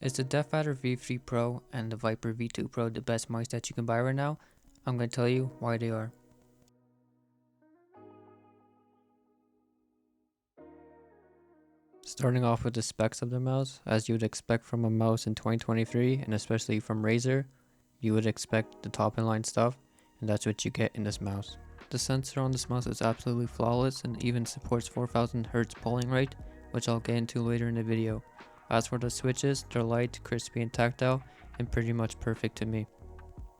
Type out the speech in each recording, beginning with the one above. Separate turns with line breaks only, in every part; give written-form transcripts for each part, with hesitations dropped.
Is the DeathAdder V3 Pro and the Viper V2 Pro the best mice that you can buy right now? I'm going to tell you why they are. Starting off with the specs of the mouse, as you would expect from a mouse in 2023 and especially from Razer, you would expect the top in line stuff, and that's what you get in this mouse. The sensor on this mouse is absolutely flawless and even supports 4000 Hz polling rate, which I'll get into later in the video. As for the switches, they're light, crispy and tactile, and pretty much perfect to me.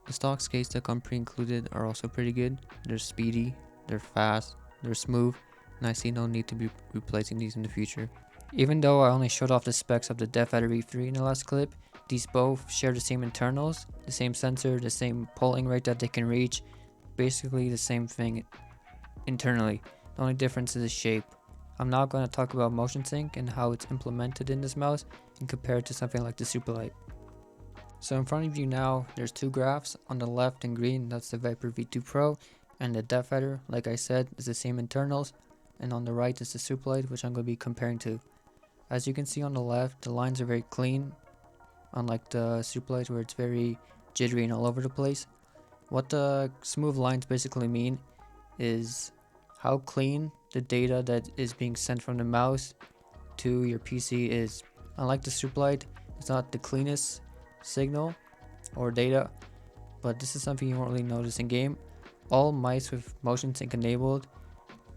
The stock skates that come pre-included are also pretty good. They're speedy, they're fast, they're smooth, and I see no need to be replacing these in the future. Even though I only showed off the specs of the DeathAdder V3 in the last clip, these both share the same internals, the same sensor, the same polling rate that they can reach, basically the same thing internally. The only difference is the shape. I'm now going to talk about motion sync and how it's implemented in this mouse and compare it to something like the Superlight. So in front of you now, there's two graphs. On the left in green, that's the Viper V2 Pro, and the DeathAdder, like I said, is the same internals, and on the right is the Superlight, which I'm going to be comparing to. As you can see on the left, the lines are very clean, unlike the Superlight where it's very jittery and all over the place. What the smooth lines basically mean is how clean the data that is being sent from the mouse to your PC is. Unlike the Superlight, it's not the cleanest signal or data, but this is something you won't really notice in game. All mice with motion sync enabled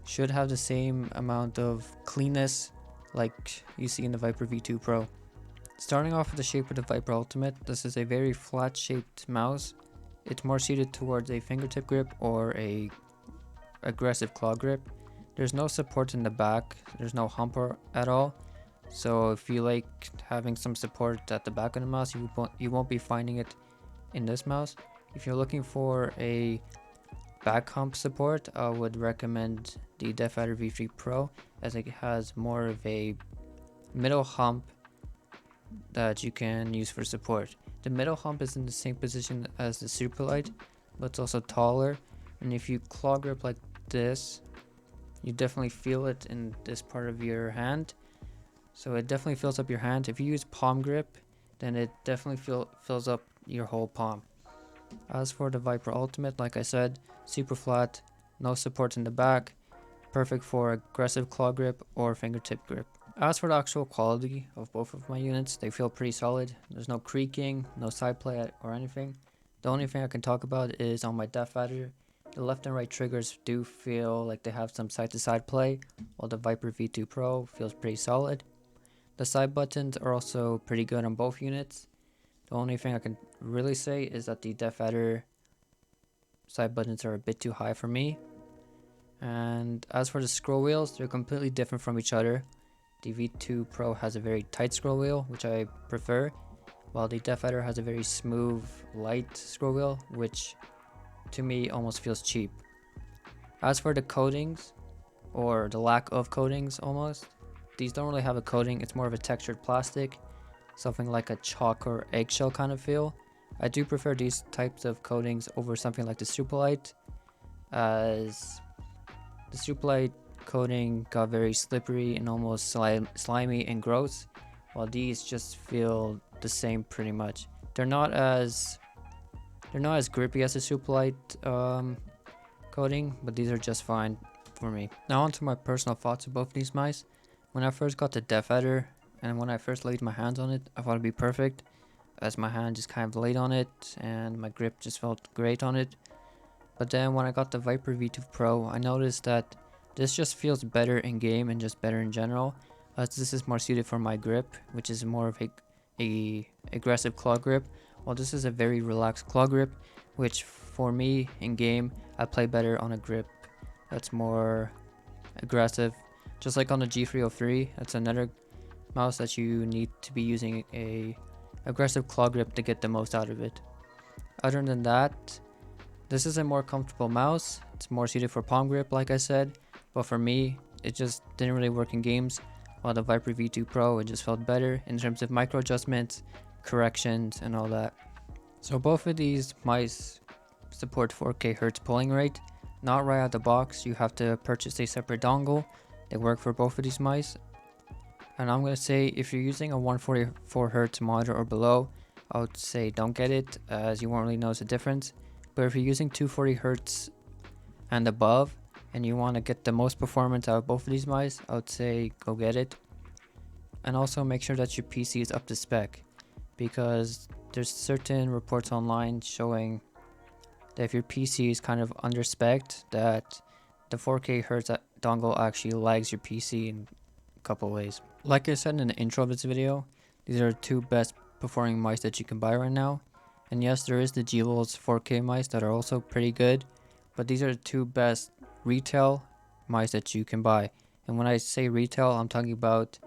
should have the same amount of cleanness like you see in the Viper V2 Pro. Starting off with the shape of the Viper Ultimate, this is a very flat shaped mouse. It's more suited towards a fingertip grip or a aggressive claw grip. There's no support in the back, there's no humper at all, so if you like having some support at the back of the mouse, you won't be finding it in this mouse. If you're looking for a back hump support, I would recommend the DeathAdder V3 Pro, as it has more of a middle hump that you can use for support. The middle hump is in the same position as the Superlight, but it's also taller, and if you claw grip like this, you definitely feel it in this part of your hand. So it definitely fills up your hand. If you use palm grip, then it definitely fills up your whole palm. As for the Viper Ultimate, like I said, super flat, no support in the back, perfect for aggressive claw grip or fingertip grip. As for the actual quality of both of my units, they feel pretty solid. There's no creaking, no side play or anything. The only thing I can talk about is on my DeathAdder. The left and right triggers do feel like they have some side to side play, while the Viper V2 Pro feels pretty solid. The side buttons are also pretty good on both units. The only thing I can really say is that the DeathAdder side buttons are a bit too high for me. And as for the scroll wheels, they're completely different from each other. The V2 Pro has a very tight scroll wheel, which I prefer, while the DeathAdder has a very smooth, light scroll wheel, which to me almost feels cheap. As for the coatings, or the lack of coatings almost, these don't really have a coating, it's more of a textured plastic, something like a chalk or eggshell kind of feel. I do prefer these types of coatings over something like the Superlight, as the Superlight coating got very slippery and almost slimy and gross, while these just feel the same pretty much. They're not as grippy as the Superlight coating, but these are just fine for me. Now onto my personal thoughts of both these mice. When I first got the DeathAdder and when I first laid my hands on it, I thought it'd be perfect, as my hand just kind of laid on it and my grip just felt great on it. But then when I got the Viper V2 Pro, I noticed that this just feels better in game and just better in general, as this is more suited for my grip, which is more of a aggressive claw grip, while this is a very relaxed claw grip, which for me in game, I play better on a grip that's more aggressive. Just like on the G303, that's another mouse that you need to be using a aggressive claw grip to get the most out of it. Other than that, this is a more comfortable mouse. It's more suited for palm grip, like I said, but for me, it just didn't really work in games, while the Viper V2 Pro, it just felt better in terms of micro adjustments, corrections, and all that. So both of these mice support 4K Hz polling rate. Not right out the box, you have to purchase a separate dongle. They work for both of these mice. And I'm going to say if you're using a 144 Hz monitor or below, I would say don't get it, as you won't really notice the difference. But if you're using 240 Hz and above and you want to get the most performance out of both of these mice, I would say go get it. And also make sure that your PC is up to spec, because there's certain reports online showing that if your PC is kind of under spec'd, that the 4K Hz dongle actually lags your PC in a couple ways. Like I said in the intro of this video, these are the two best performing mice that you can buy right now. And yes, there is the G-Wol's 4K mice that are also pretty good, but these are the two best retail mice that you can buy. And when I say retail, I'm talking about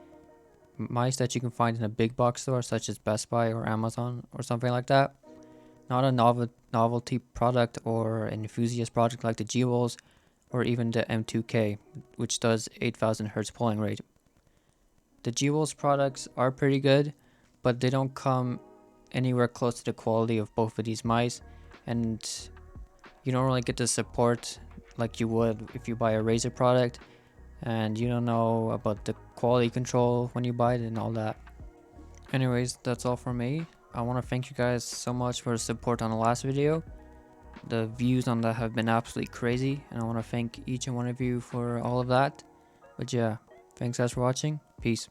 mice that you can find in a big box store such as Best Buy or Amazon or something like that. Not a novelty product or an enthusiast product like the G-Wol's or even the M2K, which does 8000 Hz polling rate. The G-Wol's products are pretty good, but they don't come anywhere close to the quality of both of these mice, and you don't really get the support like you would if you buy a Razer product, and you don't know about the quality control when you buy it and all that. Anyways, that's all from me. I want to thank you guys so much for the support on the last video. The views on that have been absolutely crazy, and I want to thank each and one of you for all of that. But yeah, thanks guys for watching. Peace.